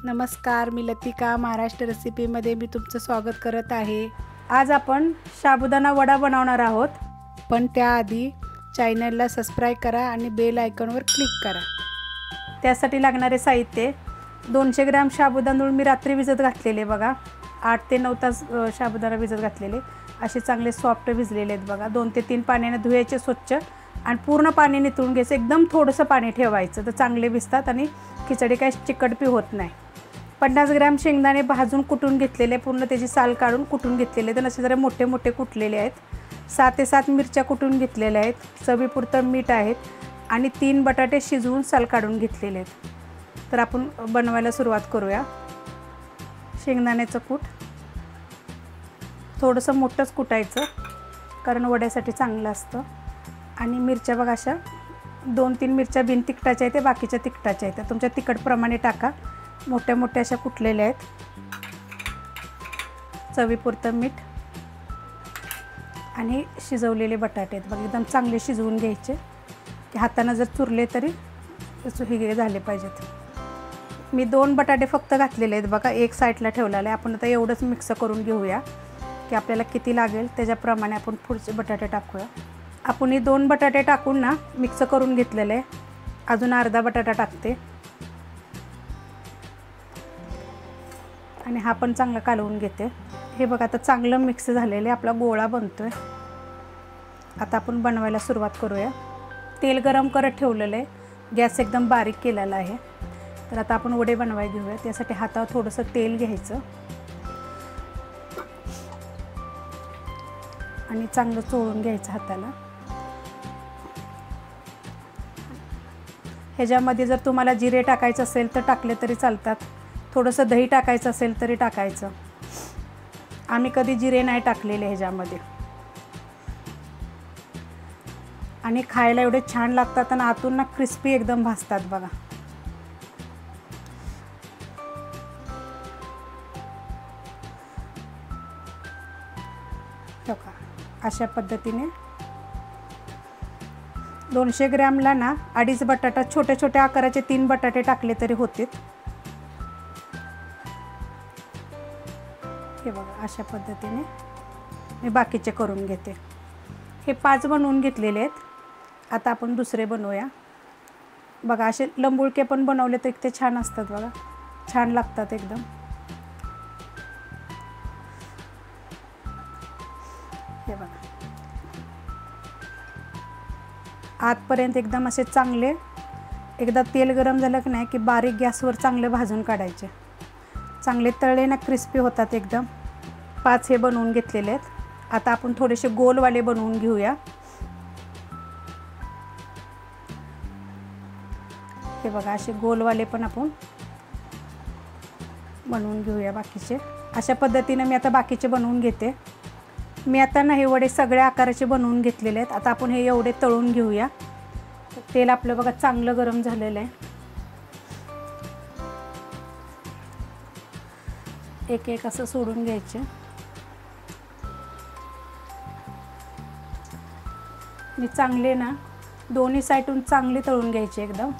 नमस्कार, मी लतिका महाराष्ट्र रेसिपीमध्ये मी तुमचं स्वागत करत आहे। आज आपण साबुदाणा वडा बनवणार आहोत, पण त्याआधी चॅनलला सबस्क्राइब करा आणि बेल आयकॉनवर क्लिक करा। त्यासाठी लागणारे साहित्य 200 ग्रॅम साबुदाणा मी रात्री भिजत घातलेले बघा। 8 ते 9 तास साबुदाणा भिजत घातलेले, असे चांगले सॉफ्ट भिजलेले आहेत बघा। 2 ते 3 पाण्याने धुवायचे स्वच्छ आणि पूर्ण पाणी निथळून घ्यायचं। एकदम थोडंसं पाणी ठेवायचं तर चांगले भिजतात आणि खिचडी काय चिकटपी होत नाही। 50 ग्रॅम शेंगदाणे भाजून कुटून घेतलेले, पूर्ण त्याची साल काढून कुटून घेतलेले, तर असे जरा मोठे मोठे कुटलेले आहेत। 6 ते 7 मिरच्या कुटून घेतलेल्या आहेत। चवीपुरतं मीठ आहेत आणि 3 बटाटे शिजवून साल काढून घेतलेले आहेत। तर आपण बनवायला सुरुवात करूया। शेंगदाण्याचं कूट थोडंसं मोठंच कुटायचं, कारण वड्यासाठी चांगलं असतं। आणि मिरच्या बघा, अशा 2-3 मिरच्या बिन तिखटाच्या आहेत, ते बाकीच्या तिखटाच्या आहेत, तुमच्या तिखटप्रमाणे टाका। मोठ्या मोठ्या अशा कुटलेल्या आहेत। चवीपुरतं मीठ आणि शिजवलेले बटाटे आहेत बघा, एकदम चांगले शिजवून घ्यायचे की हाताने जर चुरले तरी हे झाले पाहिजेत। मी 2 बटाटे फक्त घातलेले आहेत बघा, एक साईडला ठेवलेला आहे। आपण आता एवढंच मिक्स करून घेऊया की आपल्याला किती लागेल त्याच्याप्रमाणे आपण पुढचे बटाटे टाकूया। आपण हे 2 बटाटे टाकून ना मिक्स करून घेतलेले आहे। अजून अर्धा बटाटा टाकते आणि हा पण चांगला कालवून घेते। हे बघा, आता चांगलं मिक्स झालेलं आहे, आपला गोळा बनतोय। आता आपण बनवायला सुरुवात करूया। तेल गरम करत ठेवलेलं आहे, गॅस एकदम बारीक केलेला आहे। तर आता आपण वडे बनवायला घेऊया। त्यासाठी हातावर थोडंसं तेल घ्यायचं आणि चांगलं चोळून घ्यायचं हाताला। ह्याच्यामध्ये जर तुम्हाला जिरे टाकायचं असेल तर टाकले तरी चालतात, थोडंसं दही टाकायचं असेल तरी टाकायचं। आम्ही कधी जिरे नाही टाकलेले ह्याच्यामध्ये, आणि खायला एवढे छान लागतात आणि आतून ना क्रिस्पी एकदम भाजतात बघा। बघा, अशा पद्धतीने 200 ग्रॅमला ना 2.5 बटाटा, छोटे छोटे आकाराचे 3 बटाटे टाकले तरी होतील। हे बघा, अशा पद्धतीने मी बाकीचे करून घेते। हे 5 बनवून घेतलेले आहेत। आता आपण दुसरे बनवूया बघा। असे लंबुळके पण बनवले तर ते छान असतात बघा, छान लागतात एकदम। हे बघा, आतपर्यंत एकदम असे चांगले, एकदा तेल गरम झालं की नाही की बारीक गॅसवर चांगले भाजून काढायचे। चांगले तळले ना क्रिस्पी होतात एकदम। 5 हे बनवून घेतलेले आहेत। आता आपण थोडेसे गोलवाले बनवून घेऊया। हे बघा, असे गोलवाले पण आपण बनवून घेऊया बाकीचे। अशा पद्धतीने मी आता बाकीचे बनवून घेते। मी आता ना हे वडे सगळ्या आकाराचे बनवून घेतलेले आहेत। आता आपण हे एवढे तळून घेऊया। तेल आपलं बघा चांगलं गरम झालेलं आहे। एक एक असं सोडून घ्यायचे। मी चांगले ना दोन्ही साईडून चांगले तळून घ्यायचे एकदम।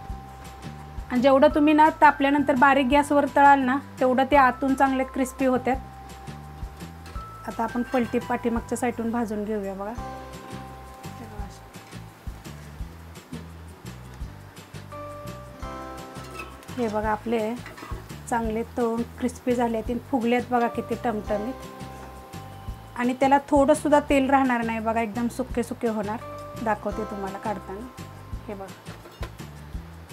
आणि जेवढं तुम्ही ना तापल्यानंतर बारीक गॅसवर तळाल ना तेवढं ते आतून चांगले क्रिस्पी होतात। आता आपण पलटी पाठीमागच्या साईडून भाजून घेऊया बघा। हे बघा, आपले चांगले तळून क्रिस्पी झाले आहेत, फुगले आहेत बघा किती टमटमीत। आणि त्याला थोडं सुद्धा तेल राहणार नाही बघा, एकदम सुके सुके होणार। दाखवते तुम्हाला काढताना। हे बघा,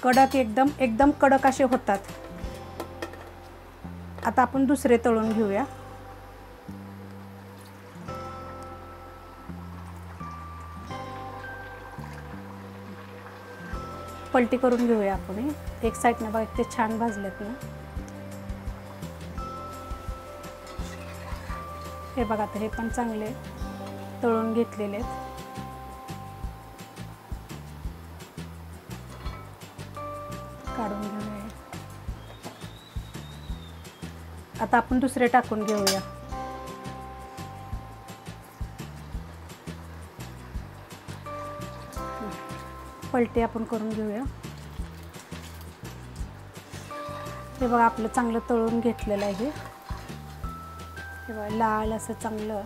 कडक एकदम एकदम कडक असे होतात। आता आपण दुसरे तळून घेऊया। पलटी करून घेऊया आपण। एक साईडने बघा ते छान भाजलेत ना। हे बघा, आता हे पण चांगले तळून घेतलेले आहेत। काढून घेऊया। आता आपण दुसरे टाकून घेऊया। पलटी आपण करून घेऊया। हे बघा आपलं चांगलं तळून घेतलेलं आहे. हे बघा लाल असं चांगलं.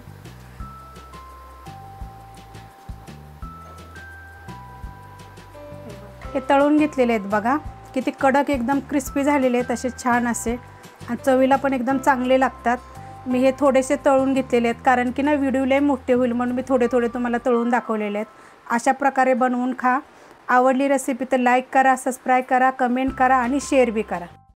हे तळून घेतलेले आहेत बघा. किती कडक एकदम क्रिस्पी झालेले आहेत असे छान असे आणि चवीला पण एकदम चांगले लागतात. मी हे थोडेसे तळून घेतलेले आहेत कारण की ना व्हिडिओ लय मोठे होईल म्हणून मी थोडे थोडे तुम्हाला तळून दाखवलेले आहेत. अशा प्रकारे बनवून खा. आवडली रेसिपी तर लाईक करा, सबस्क्राईब करा, कमेंट करा आणि शेअर बी करा.